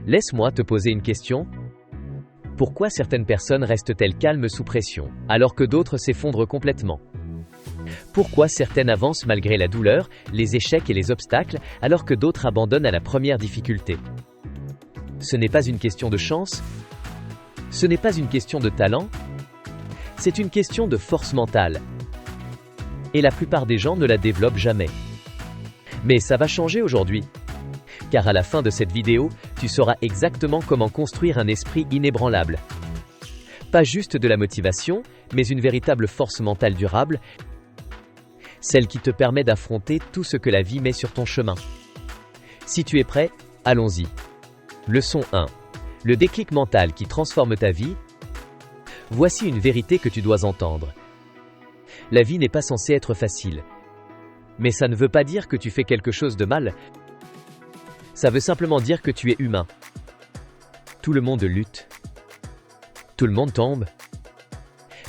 Laisse-moi te poser une question. Pourquoi certaines personnes restent-elles calmes sous pression, alors que d'autres s'effondrent complètement? Pourquoi certaines avancent malgré la douleur, les échecs et les obstacles, alors que d'autres abandonnent à la première difficulté? Ce n'est pas une question de chance. Ce n'est pas une question de talent. C'est une question de force mentale. Et la plupart des gens ne la développent jamais. Mais ça va changer aujourd'hui. Car à la fin de cette vidéo, tu sauras exactement comment construire un esprit inébranlable. Pas juste de la motivation, mais une véritable force mentale durable, celle qui te permet d'affronter tout ce que la vie met sur ton chemin. Si tu es prêt, allons-y. Leçon 1. Le déclic mental qui transforme ta vie. Voici une vérité que tu dois entendre. La vie n'est pas censée être facile. Mais ça ne veut pas dire que tu fais quelque chose de mal. Ça veut simplement dire que tu es humain. Tout le monde lutte. Tout le monde tombe.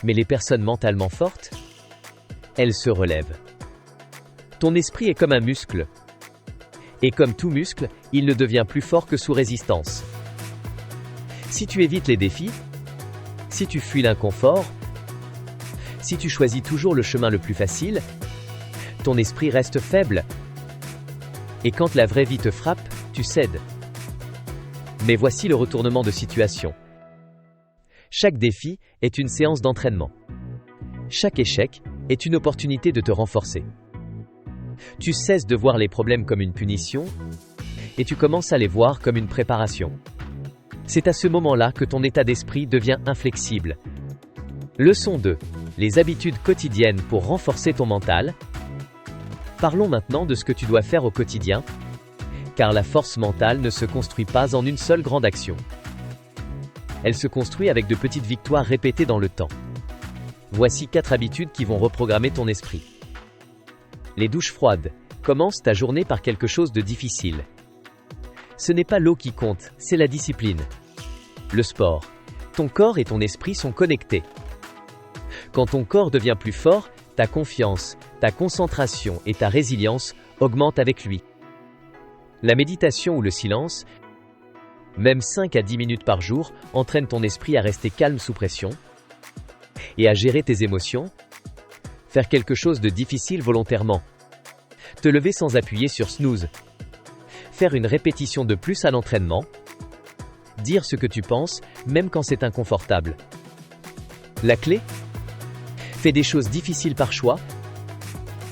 Mais les personnes mentalement fortes, elles se relèvent. Ton esprit est comme un muscle. Et comme tout muscle, il ne devient plus fort que sous résistance. Si tu évites les défis, si tu fuis l'inconfort, si tu choisis toujours le chemin le plus facile, ton esprit reste faible. Et quand la vraie vie te frappe, tu cèdes. Mais voici le retournement de situation. Chaque défi est une séance d'entraînement. Chaque échec est une opportunité de te renforcer. Tu cesses de voir les problèmes comme une punition et tu commences à les voir comme une préparation. C'est à ce moment-là que ton état d'esprit devient inflexible. Leçon 2. Les habitudes quotidiennes pour renforcer ton mental. Parlons maintenant de ce que tu dois faire au quotidien, car la force mentale ne se construit pas en une seule grande action. Elle se construit avec de petites victoires répétées dans le temps. Voici 4 habitudes qui vont reprogrammer ton esprit. Les douches froides. Commence ta journée par quelque chose de difficile. Ce n'est pas l'eau qui compte, c'est la discipline. Le sport. Ton corps et ton esprit sont connectés. Quand ton corps devient plus fort, ta confiance, ta concentration et ta résilience augmentent avec lui. La méditation ou le silence, même 5 à 10 minutes par jour, entraîne ton esprit à rester calme sous pression et à gérer tes émotions. Faire quelque chose de difficile volontairement. Te lever sans appuyer sur snooze. Faire une répétition de plus à l'entraînement. Dire ce que tu penses, même quand c'est inconfortable. La clé ? Fais des choses difficiles par choix,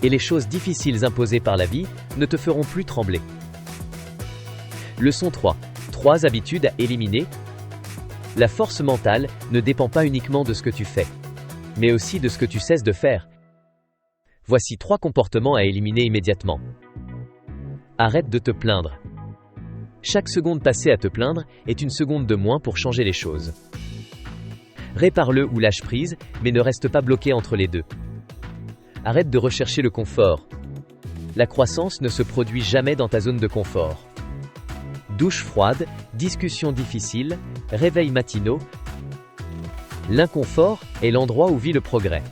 et les choses difficiles imposées par la vie ne te feront plus trembler. Leçon 3. 3 habitudes à éliminer. La force mentale ne dépend pas uniquement de ce que tu fais, mais aussi de ce que tu cesses de faire. Voici 3 comportements à éliminer immédiatement. Arrête de te plaindre. Chaque seconde passée à te plaindre est une seconde de moins pour changer les choses. Répare-le ou lâche prise, mais ne reste pas bloqué entre les deux. Arrête de rechercher le confort. La croissance ne se produit jamais dans ta zone de confort. Douche froide, discussions difficiles, réveils matinaux. L'inconfort est l'endroit où vit le progrès.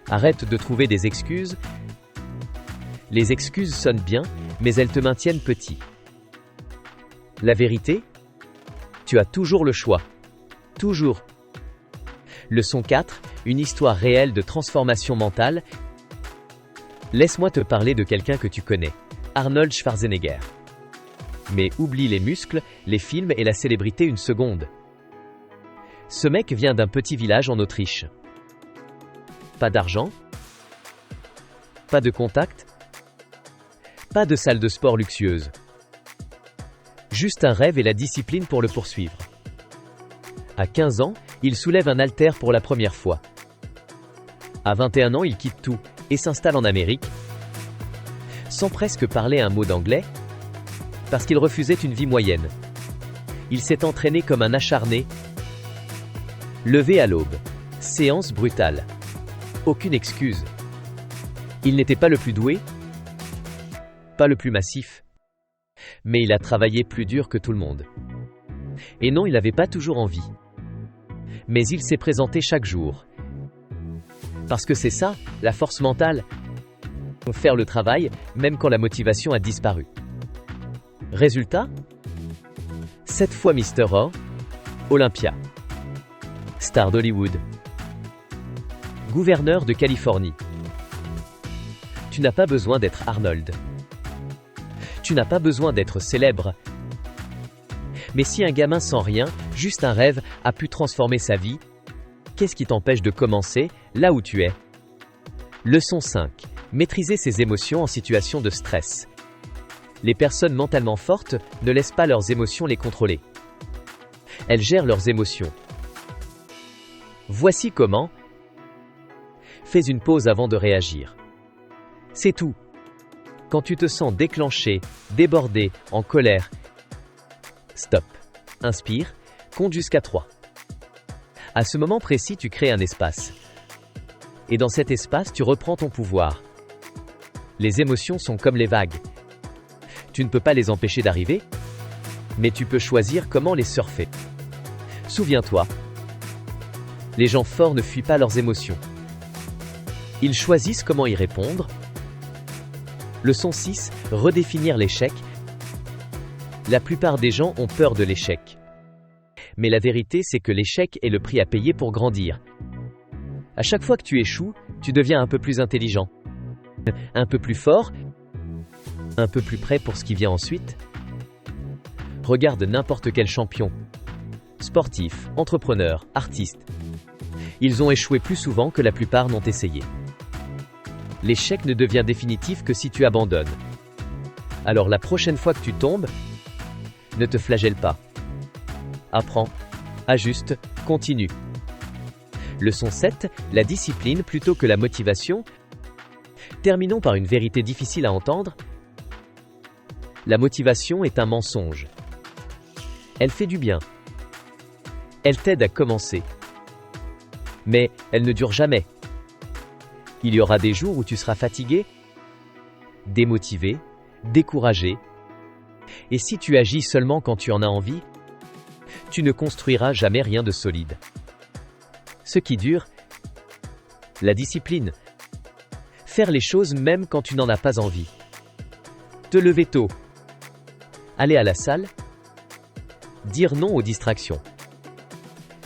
Arrête de trouver des excuses. Les excuses sonnent bien, mais elles te maintiennent petit. La vérité ? Tu as toujours le choix. Toujours. Leçon 4, une histoire réelle de transformation mentale. Laisse-moi te parler de quelqu'un que tu connais, Arnold Schwarzenegger. Mais oublie les muscles, les films et la célébrité une seconde. Ce mec vient d'un petit village en Autriche. Pas d'argent, pas de contact, pas de salle de sport luxueuse. Juste un rêve et la discipline pour le poursuivre. À 15 ans, il soulève un haltère pour la première fois. À 21 ans, il quitte tout et s'installe en Amérique, sans presque parler un mot d'anglais, parce qu'il refusait une vie moyenne. Il s'est entraîné comme un acharné. Levé à l'aube. Séance brutale. Aucune excuse. Il n'était pas le plus doué, pas le plus massif, mais il a travaillé plus dur que tout le monde. Et non, il n'avait pas toujours envie. Mais il s'est présenté chaque jour. Parce que c'est ça, la force mentale. Faire le travail, même quand la motivation a disparu. Résultat ? 7 fois Mister Olympia. Star d'Hollywood. Gouverneur de Californie. Tu n'as pas besoin d'être Arnold. Tu n'as pas besoin d'être célèbre. Mais si un gamin sans rien, juste un rêve, a pu transformer sa vie, qu'est-ce qui t'empêche de commencer là où tu es? Leçon 5. Maîtriser ses émotions en situation de stress. Les personnes mentalement fortes ne laissent pas leurs émotions les contrôler. Elles gèrent leurs émotions. Voici comment. Fais une pause avant de réagir. C'est tout. Quand tu te sens déclenché, débordé, en colère, stop. Inspire, compte jusqu'à 3. À ce moment précis, tu crées un espace. Et dans cet espace, tu reprends ton pouvoir. Les émotions sont comme les vagues. Tu ne peux pas les empêcher d'arriver, mais tu peux choisir comment les surfer. Souviens-toi, les gens forts ne fuient pas leurs émotions. Ils choisissent comment y répondre. Leçon 6. Redéfinir l'échec. La plupart des gens ont peur de l'échec. Mais la vérité, c'est que l'échec est le prix à payer pour grandir. À chaque fois que tu échoues, tu deviens un peu plus intelligent, un peu plus fort, un peu plus prêt pour ce qui vient ensuite. Regarde n'importe quel champion, sportif, entrepreneur, artiste. Ils ont échoué plus souvent que la plupart n'ont essayé. L'échec ne devient définitif que si tu abandonnes. Alors la prochaine fois que tu tombes, ne te flagelle pas. Apprends, ajuste, continue. Leçon 7. La discipline plutôt que la motivation. Terminons par une vérité difficile à entendre. La motivation est un mensonge. Elle fait du bien. Elle t'aide à commencer. Mais elle ne dure jamais. Il y aura des jours où tu seras fatigué, démotivé, découragé. Et si tu agis seulement quand tu en as envie, tu ne construiras jamais rien de solide. Ce qui dure, la discipline. Faire les choses même quand tu n'en as pas envie. Te lever tôt. Aller à la salle. Dire non aux distractions.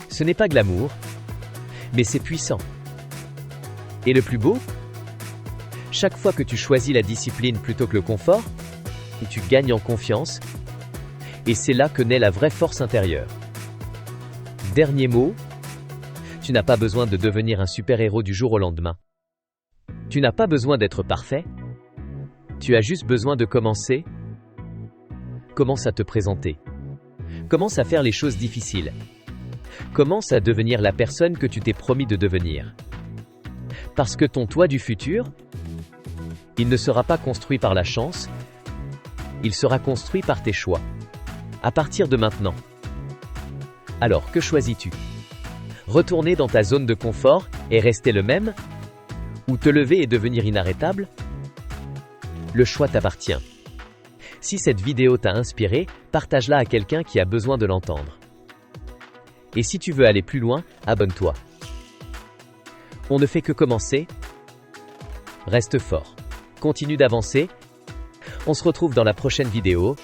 Ce n'est pas glamour, mais c'est puissant. Et le plus beau, chaque fois que tu choisis la discipline plutôt que le confort, et tu gagnes en confiance, et c'est là que naît la vraie force intérieure. Dernier mot, tu n'as pas besoin de devenir un super-héros du jour au lendemain. Tu n'as pas besoin d'être parfait. Tu as juste besoin de commencer. Commence à te présenter. Commence à faire les choses difficiles. Commence à devenir la personne que tu t'es promis de devenir. Parce que ton toi du futur, il ne sera pas construit par la chance, il sera construit par tes choix. À partir de maintenant. Alors, que choisis-tu? Retourner dans ta zone de confort et rester le même? Ou te lever et devenir inarrêtable? Le choix t'appartient. Si cette vidéo t'a inspiré, partage-la à quelqu'un qui a besoin de l'entendre. Et si tu veux aller plus loin, abonne-toi. On ne fait que commencer. Reste fort. Continue d'avancer. On se retrouve dans la prochaine vidéo.